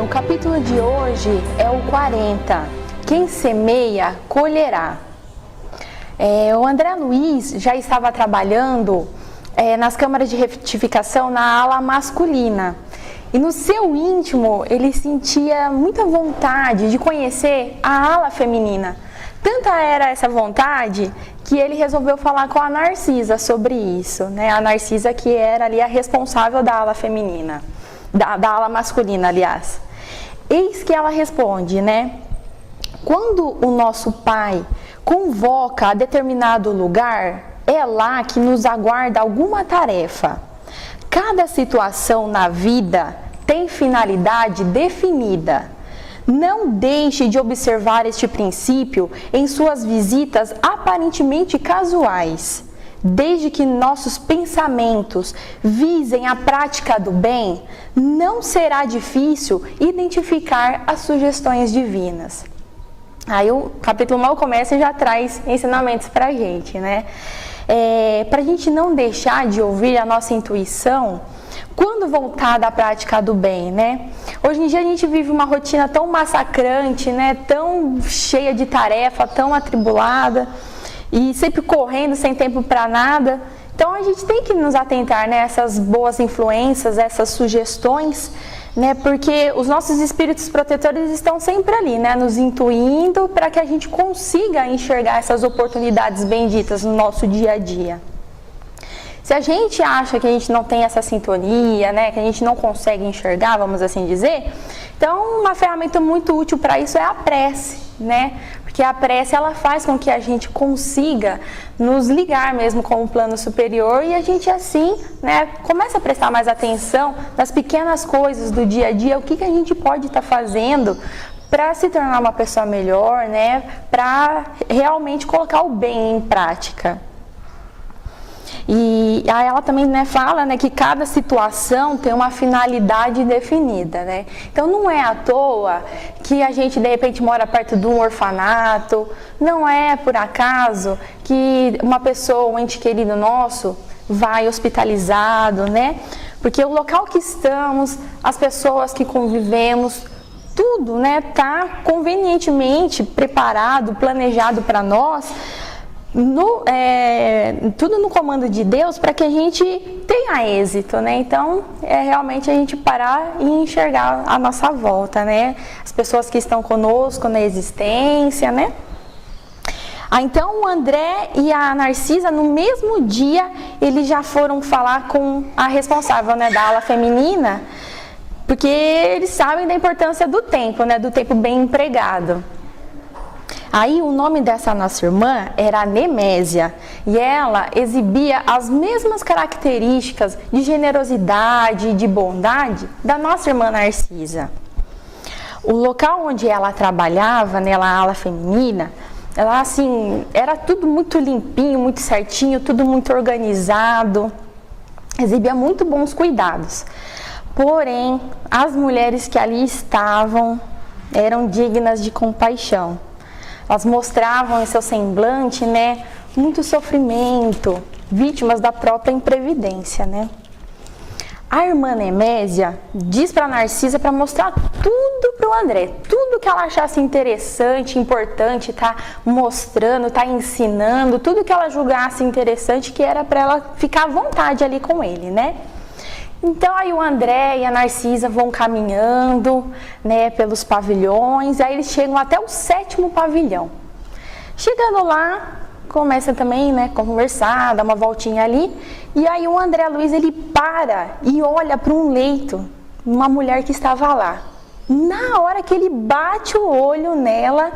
o capítulo de hoje é o 40. Quem semeia, colherá. O André Luiz já estava trabalhando nas câmaras de retificação na ala masculina. E no seu íntimo, ele sentia muita vontade de conhecer a ala feminina. Tanta era essa vontade que ele resolveu falar com a Narcisa sobre isso, né? A Narcisa que era ali a responsável da ala feminina, da ala masculina, aliás. Eis que ela responde, né? Quando o nosso Pai convoca a determinado lugar, é lá que nos aguarda alguma tarefa. Cada situação na vida tem finalidade definida. Não deixe de observar este princípio em suas visitas aparentemente casuais. Desde que nossos pensamentos visem a prática do bem, não será difícil identificar as sugestões divinas. Aí o capítulo mal começa e já traz ensinamentos para a gente, né? Para a gente não deixar de ouvir a nossa intuição quando voltada à prática do bem, né? Hoje em dia a gente vive uma rotina tão massacrante, né? Tão cheia de tarefa, tão atribulada e sempre correndo sem tempo para nada. Então a gente tem que nos atentar, né, essas boas influências, essas sugestões, né? Porque os nossos espíritos protetores estão sempre ali, né? Nos intuindo para que a gente consiga enxergar essas oportunidades benditas no nosso dia a dia. Se a gente acha que a gente não tem essa sintonia, né, que a gente não consegue enxergar, vamos assim dizer, então uma ferramenta muito útil para isso é a prece, né? Porque a prece ela faz com que a gente consiga nos ligar mesmo com o plano superior e a gente assim, né, começa a prestar mais atenção nas pequenas coisas do dia a dia, o que a gente pode estar fazendo para se tornar uma pessoa melhor, né, para realmente colocar o bem em prática. E aí ela também, né, fala, né, que cada situação tem uma finalidade definida, né? Então não é à toa que a gente de repente mora perto de um orfanato, não é por acaso que uma pessoa, um ente querido nosso, vai hospitalizado, né? Porque o local que estamos, as pessoas que convivemos, tudo, né, tá convenientemente preparado, planejado para nós. Tudo no comando de Deus para que a gente tenha êxito, né? Então, realmente a gente parar e enxergar a nossa volta, né? As pessoas que estão conosco na existência, né? Então, o André e a Narcisa, no mesmo dia, eles já foram falar com a responsável, né, da ala feminina, porque eles sabem da importância do tempo, né? Do tempo bem empregado. Aí o nome dessa nossa irmã era Nemésia e ela exibia as mesmas características de generosidade e de bondade da nossa irmã Narcisa. O local onde ela trabalhava, né, na ala feminina, ela assim, era tudo muito limpinho, muito certinho, tudo muito organizado, exibia muito bons cuidados. Porém, as mulheres que ali estavam eram dignas de compaixão. Elas mostravam em seu semblante, né, muito sofrimento, vítimas da própria imprevidência, né? A irmã Nemésia diz para Narcisa para mostrar tudo para o André, tudo que ela achasse interessante, importante, tá mostrando, tá ensinando, tudo que ela julgasse interessante, que era para ela ficar à vontade ali com ele, né? Então aí o André e a Narcisa vão caminhando, né, pelos pavilhões, aí eles chegam até o 7º pavilhão. Chegando lá, começa também, né, conversar, dar uma voltinha ali, e aí o André Luiz ele para e olha para um leito, uma mulher que estava lá. Na hora que ele bate o olho nela,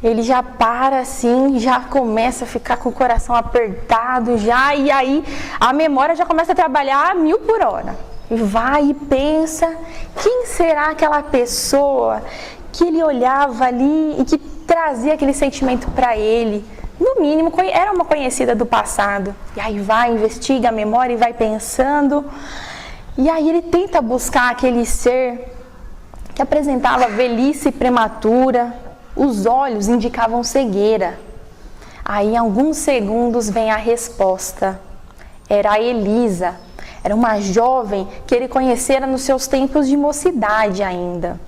ele já para assim, já começa a ficar com o coração apertado já, e aí a memória já começa a trabalhar a 1000 por hora. E vai e pensa, quem será aquela pessoa que ele olhava ali e que trazia aquele sentimento para ele? No mínimo, era uma conhecida do passado. E aí vai, investiga a memória e vai pensando. E aí ele tenta buscar aquele ser que apresentava velhice prematura, os olhos indicavam cegueira. Aí, em alguns segundos, vem a resposta. Era a Elisa. Era uma jovem que ele conhecera nos seus tempos de mocidade ainda.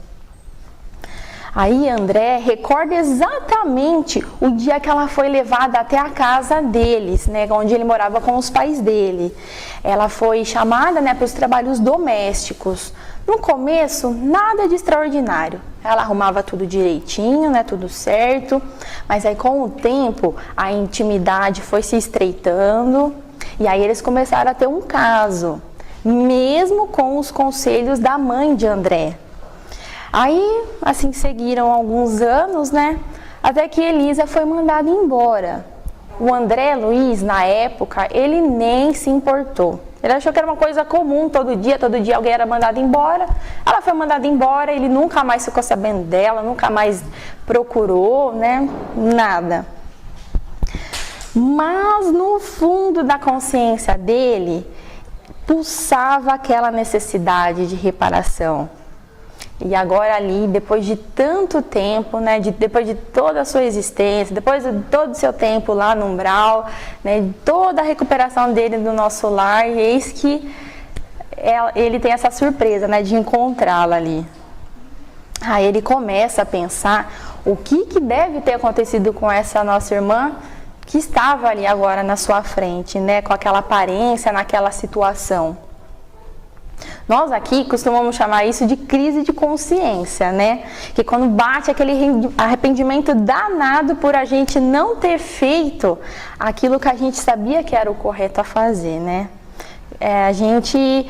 Aí André recorda exatamente o dia que ela foi levada até a casa deles, né, onde ele morava com os pais dele. Ela foi chamada, né, para os trabalhos domésticos. No começo, nada de extraordinário. Ela arrumava tudo direitinho, né, tudo certo. Mas aí com o tempo, a intimidade foi se estreitando. E aí eles começaram a ter um caso, mesmo com os conselhos da mãe de André. Aí, assim, seguiram alguns anos, né? Até que Elisa foi mandada embora. O André Luiz, na época, ele nem se importou. Ele achou que era uma coisa comum, todo dia alguém era mandado embora. Ela foi mandada embora, ele nunca mais ficou sabendo dela, nunca mais procurou, né? Nada. Mas no fundo da consciência dele, pulsava aquela necessidade de reparação. E agora ali, depois de tanto tempo, né, depois de toda a sua existência, depois de todo o seu tempo lá no umbral, né, toda a recuperação dele do nosso lar, eis que ele tem essa surpresa, né, de encontrá-la ali. Aí ele começa a pensar o que deve ter acontecido com essa nossa irmã que estava ali agora na sua frente, né, com aquela aparência, naquela situação. Nós aqui costumamos chamar isso de crise de consciência, né? Que quando bate aquele arrependimento danado por a gente não ter feito aquilo que a gente sabia que era o correto a fazer, né? A gente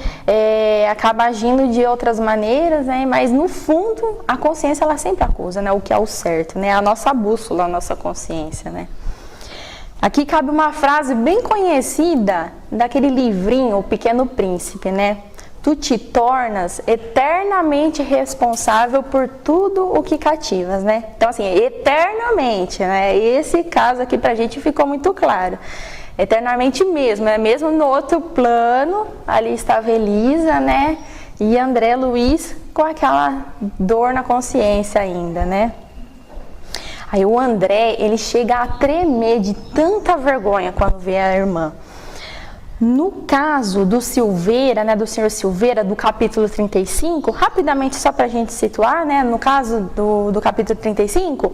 acaba agindo de outras maneiras, né? Mas no fundo a consciência ela sempre acusa, né? O que é o certo, né? A nossa bússola, a nossa consciência, né? Aqui cabe uma frase bem conhecida daquele livrinho, O Pequeno Príncipe, né? Tu te tornas eternamente responsável por tudo o que cativas, né? Então, assim, eternamente, né? Esse caso aqui pra gente ficou muito claro. Eternamente mesmo, né? Mesmo no outro plano, ali estava Elisa, né? E André Luiz com aquela dor na consciência ainda, né? Aí o André, ele chega a tremer de tanta vergonha quando vê a irmã. No caso do Silveira, né, do senhor Silveira, do capítulo 35, rapidamente só para a gente situar, né, no caso do capítulo 35,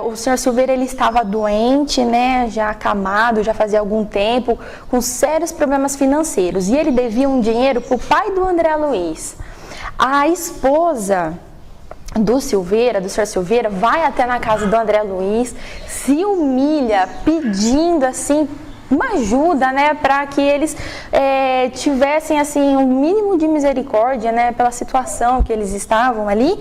o senhor Silveira ele estava doente, né, já acamado, já fazia algum tempo, com sérios problemas financeiros, e ele devia um dinheiro para o pai do André Luiz. A esposa do Silveira, do senhor Silveira, vai até na casa do André Luiz, se humilha, pedindo assim, uma ajuda, né, para que eles tivessem assim um mínimo de misericórdia, né, pela situação que eles estavam ali.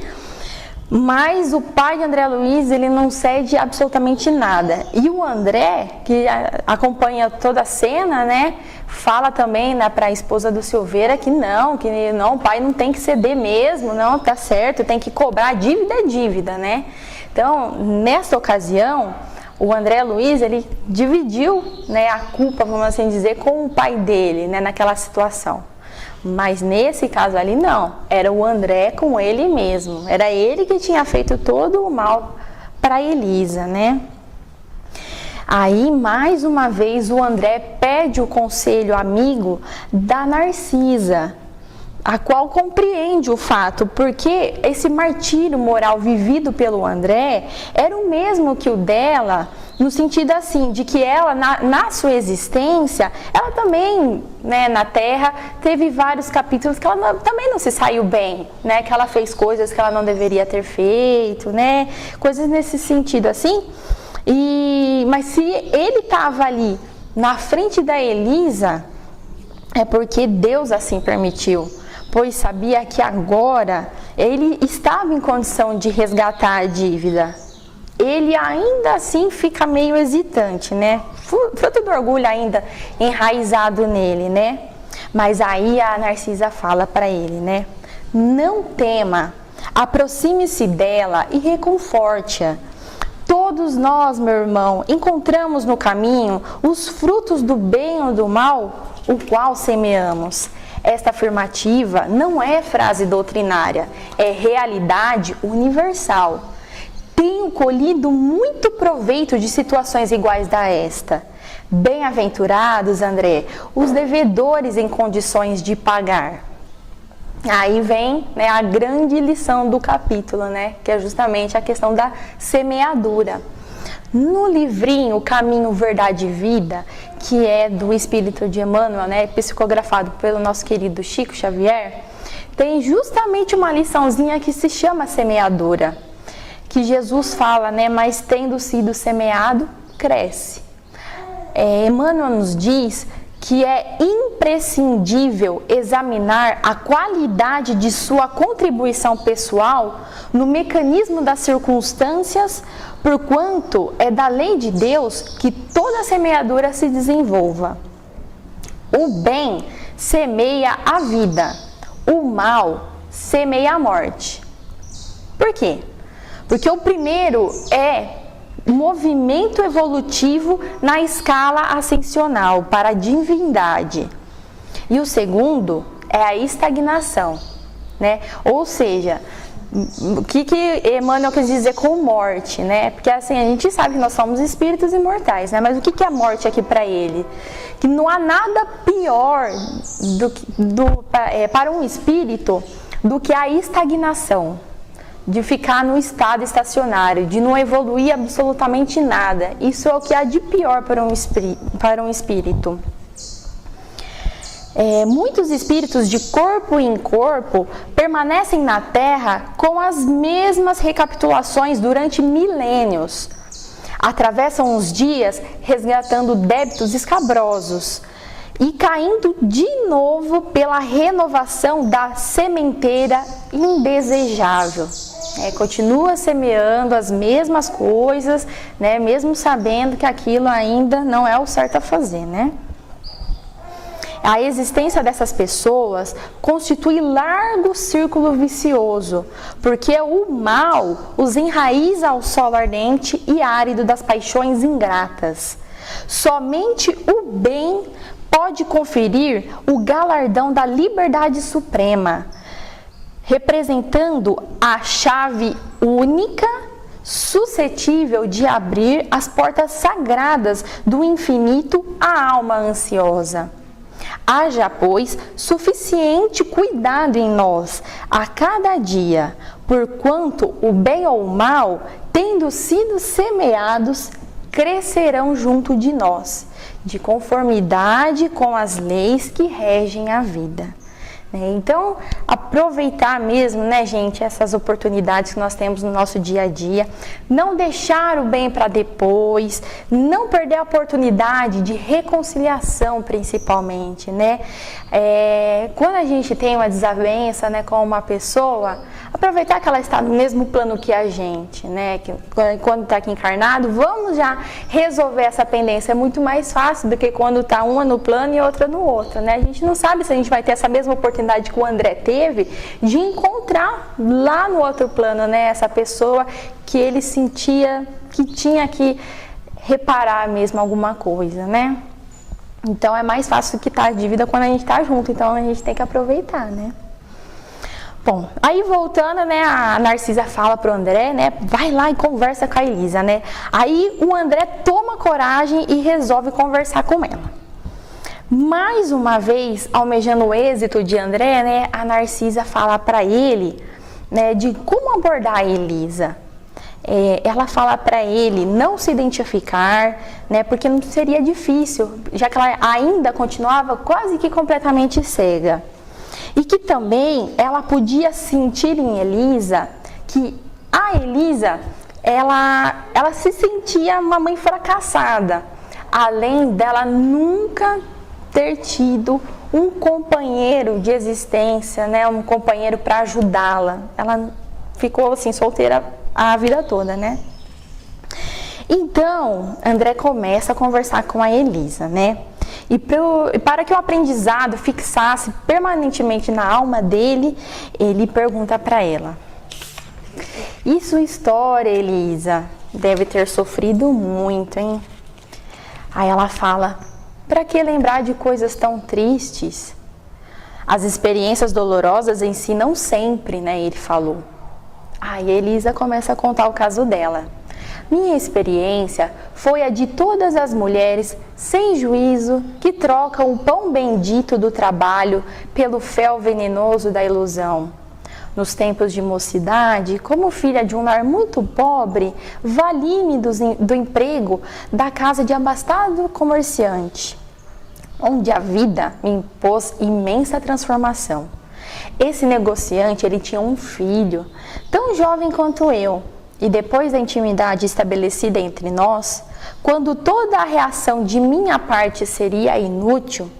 Mas o pai de André Luiz, ele não cede absolutamente nada. E o André, que acompanha toda a cena, né, fala também, né, para a esposa do Silveira que não, o pai não tem que ceder mesmo, não, tá certo, tem que cobrar, dívida é dívida, né. Então, nessa ocasião, o André Luiz, ele dividiu, né, a culpa, vamos assim dizer, com o pai dele, né, naquela situação. Mas nesse caso ali não, era o André com ele mesmo. Era ele que tinha feito todo o mal para Elisa, né? Aí, mais uma vez, o André pede o conselho amigo da Narcisa, a qual compreende o fato, porque esse martírio moral vivido pelo André era o mesmo que o dela, no sentido assim, de que ela, na sua existência, ela também, né, na Terra, teve vários capítulos que ela também não se saiu bem, né, que ela fez coisas que ela não deveria ter feito, né, coisas nesse sentido assim, mas se ele estava ali na frente da Elisa, é porque Deus assim permitiu, pois sabia que agora ele estava em condição de resgatar a dívida. Ele ainda assim fica meio hesitante, né? Fruto do orgulho ainda enraizado nele, né? Mas aí a Narcisa fala para ele, né? Não tema, aproxime-se dela e reconforte-a. Todos nós, meu irmão, encontramos no caminho os frutos do bem ou do mal, o qual semeamos. Esta afirmativa não é frase doutrinária, é realidade universal. Tenho colhido muito proveito de situações iguais a esta. Bem-aventurados, André, os devedores em condições de pagar. Aí vem, né, a grande lição do capítulo, né, que é justamente a questão da semeadura. No livrinho Caminho, Verdade e Vida, que é do Espírito de Emmanuel, né, psicografado pelo nosso querido Chico Xavier, tem justamente uma liçãozinha que se chama semeadura, que Jesus fala, né, mas tendo sido semeado, cresce. Emmanuel nos diz que é imprescindível examinar a qualidade de sua contribuição pessoal no mecanismo das circunstâncias, porquanto é da lei de Deus que toda semeadura se desenvolva. O bem semeia a vida, o mal semeia a morte. Por quê? Porque o primeiro é movimento evolutivo na escala ascensional para a divindade. E o segundo é a estagnação, né? Ou seja, o que Emmanuel quer dizer com morte, né? Porque assim, a gente sabe que nós somos espíritos imortais, né? Mas o que é a morte aqui para ele? Que não há nada pior para um espírito do que a estagnação, de ficar no estado estacionário, de não evoluir absolutamente nada. Isso é o que há de pior para um espírito. Muitos espíritos de corpo em corpo permanecem na Terra com as mesmas recapitulações durante milênios. Atravessam os dias resgatando débitos escabrosos e caindo de novo pela renovação da sementeira indesejável. Continua semeando as mesmas coisas, né, mesmo sabendo que aquilo ainda não é o certo a fazer, né? A existência dessas pessoas constitui largo círculo vicioso, porque o mal os enraiza ao solo ardente e árido das paixões ingratas. Somente o bem pode conferir o galardão da liberdade suprema, representando a chave única suscetível de abrir as portas sagradas do infinito à alma ansiosa. Haja, pois, suficiente cuidado em nós a cada dia, porquanto o bem ou o mal, tendo sido semeados, crescerão junto de nós, de conformidade com as leis que regem a vida. Então, aproveitar mesmo, né, gente, essas oportunidades que nós temos no nosso dia a dia, não deixar o bem para depois, não perder a oportunidade de reconciliação, principalmente, né? Quando a gente tem uma desavença, né, com uma pessoa, aproveitar que ela está no mesmo plano que a gente, né? Que quando está aqui encarnado, vamos já resolver essa pendência. É muito mais fácil do que quando está uma no plano e outra no outro, né? A gente não sabe se a gente vai ter essa mesma oportunidade que o André teve de encontrar lá no outro plano, né? Essa pessoa que ele sentia que tinha que reparar mesmo alguma coisa, né? Então é mais fácil quitar a dívida quando a gente está junto, então a gente tem que aproveitar, né? Bom, aí voltando, né, a Narcisa fala pro André, né, vai lá e conversa com a Elisa, né? Aí o André toma coragem e resolve conversar com ela. Mais uma vez, almejando o êxito de André, né, a Narcisa fala para ele, né, de como abordar a Elisa. Ela fala para ele não se identificar, né, porque não seria difícil, já que ela ainda continuava quase que completamente cega. E que também ela podia sentir em Elisa que a Elisa, ela se sentia uma mãe fracassada, além dela nunca ter tido um companheiro de existência, né, um companheiro para ajudá-la. Ela ficou assim solteira a vida toda, né? Então, André começa a conversar com a Elisa, né? E para que o aprendizado fixasse permanentemente na alma dele, ele pergunta para ela: e sua história, Elisa? Deve ter sofrido muito, hein? Aí ela fala: para que lembrar de coisas tão tristes? As experiências dolorosas ensinam sempre, né? Ele falou. Aí Elisa começa a contar o caso dela. minha experiência foi a de todas as mulheres sem juízo que trocam o pão bendito do trabalho pelo fel venenoso da ilusão. Nos tempos de mocidade, como filha de um lar muito pobre, vali-me do emprego da casa de abastado comerciante, onde a vida me impôs imensa transformação. Esse negociante, ele tinha um filho, tão jovem quanto eu, e depois da intimidade estabelecida entre nós, quando toda a reação de minha parte seria inútil,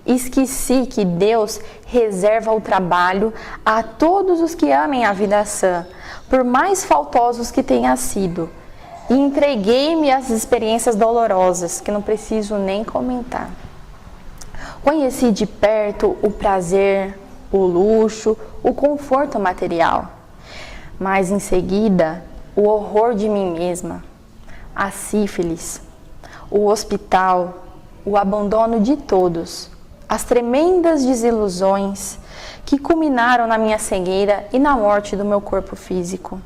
esqueci que Deus reserva o trabalho a todos os que amem a vida sã, por mais faltosos que tenha sido, e entreguei-me às experiências dolorosas, que não preciso nem comentar. Conheci de perto o prazer, o luxo, o conforto material, mas em seguida o horror de mim mesma, a sífilis, o hospital, o abandono de todos, as tremendas desilusões que culminaram na minha cegueira e na morte do meu corpo físico.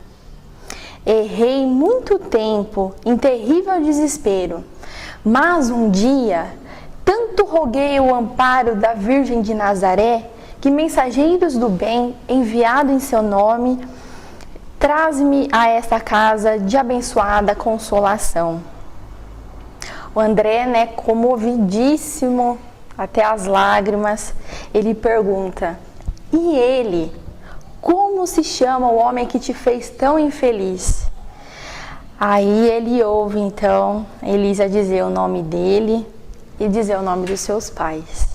Errei muito tempo em terrível desespero, mas um dia tanto roguei o amparo da Virgem de Nazaré que mensageiros do bem, enviado em seu nome, traz-me a esta casa de abençoada consolação. O André, comovidíssimo até as lágrimas, ele pergunta: e ele? Como se chama o homem que te fez tão infeliz? Aí ele ouve então Elisa dizer o nome dele e dizer o nome dos seus pais.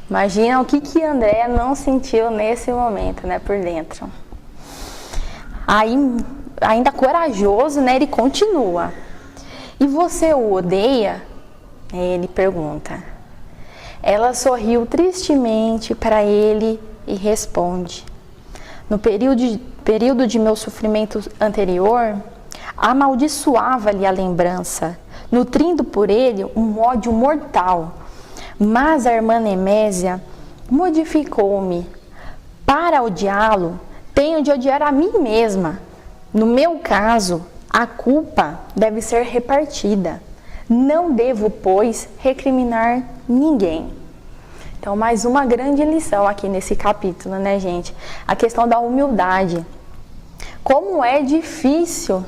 Imagina o que André não sentiu nesse momento, por dentro. Aí, ainda corajoso, ele continua. E você o odeia? Ele pergunta. Ela sorriu tristemente para ele e responde: no período de meu sofrimento anterior, amaldiçoava-lhe a lembrança, nutrindo por ele um ódio mortal. Mas a irmã Nemésia modificou-me. Para odiá-lo, tenho de odiar a mim mesma. No meu caso, a culpa deve ser repartida. Não devo, pois, recriminar ninguém. Então, mais uma grande lição aqui nesse capítulo, gente? A questão da humildade. Como é difícil,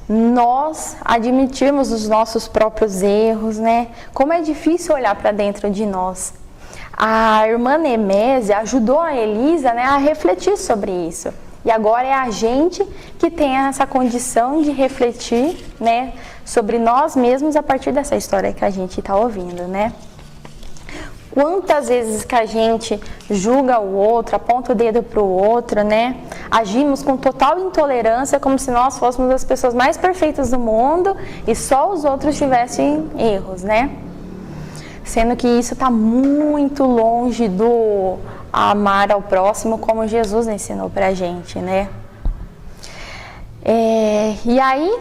nós admitirmos os nossos próprios erros, Como é difícil olhar para dentro de nós. A irmã Nemésia ajudou a Elisa, a refletir sobre isso. E agora é a gente que tem essa condição de refletir, sobre nós mesmos a partir dessa história que a gente está ouvindo, Quantas vezes que a gente julga o outro, aponta o dedo para o outro, Agimos com total intolerância, como se nós fôssemos as pessoas mais perfeitas do mundo e só os outros tivessem erros, Sendo que isso está muito longe do amar ao próximo como Jesus ensinou pra gente, E aí,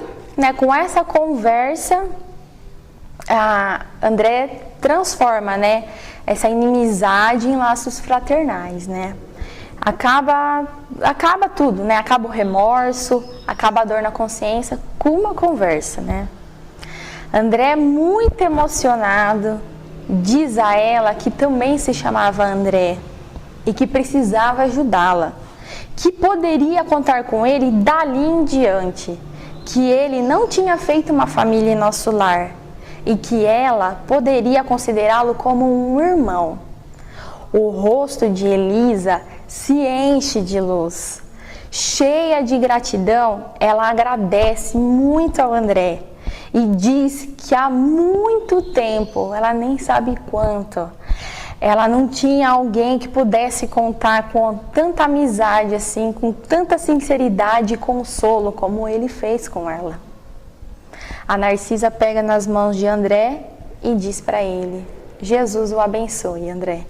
com essa conversa, a André transforma, essa inimizade em laços fraternais, Acaba tudo, Acaba o remorso, acaba a dor na consciência com uma conversa, André, muito emocionado, diz a ela que também se chamava André e que precisava ajudá-la, que poderia contar com ele dali em diante, que ele não tinha feito uma família em nosso lar e que ela poderia considerá-lo como um irmão. O rosto de Elisa se enche de luz. Cheia de gratidão, ela agradece muito ao André e diz que há muito tempo, ela nem sabe quanto, ela não tinha alguém que pudesse contar com tanta amizade assim, com tanta sinceridade e consolo como ele fez com ela. A Narcisa pega nas mãos de André e diz para ele: Jesus o abençoe, André.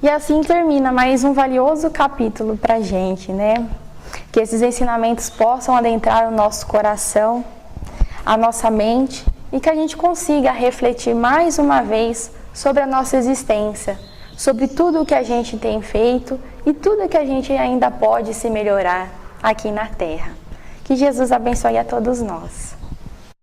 E assim termina mais um valioso capítulo para a gente, Que esses ensinamentos possam adentrar o nosso coração, a nossa mente, e que a gente consiga refletir mais uma vez sobre a nossa existência, sobre tudo o que a gente tem feito e tudo que a gente ainda pode se melhorar aqui na Terra. Que Jesus abençoe a todos nós.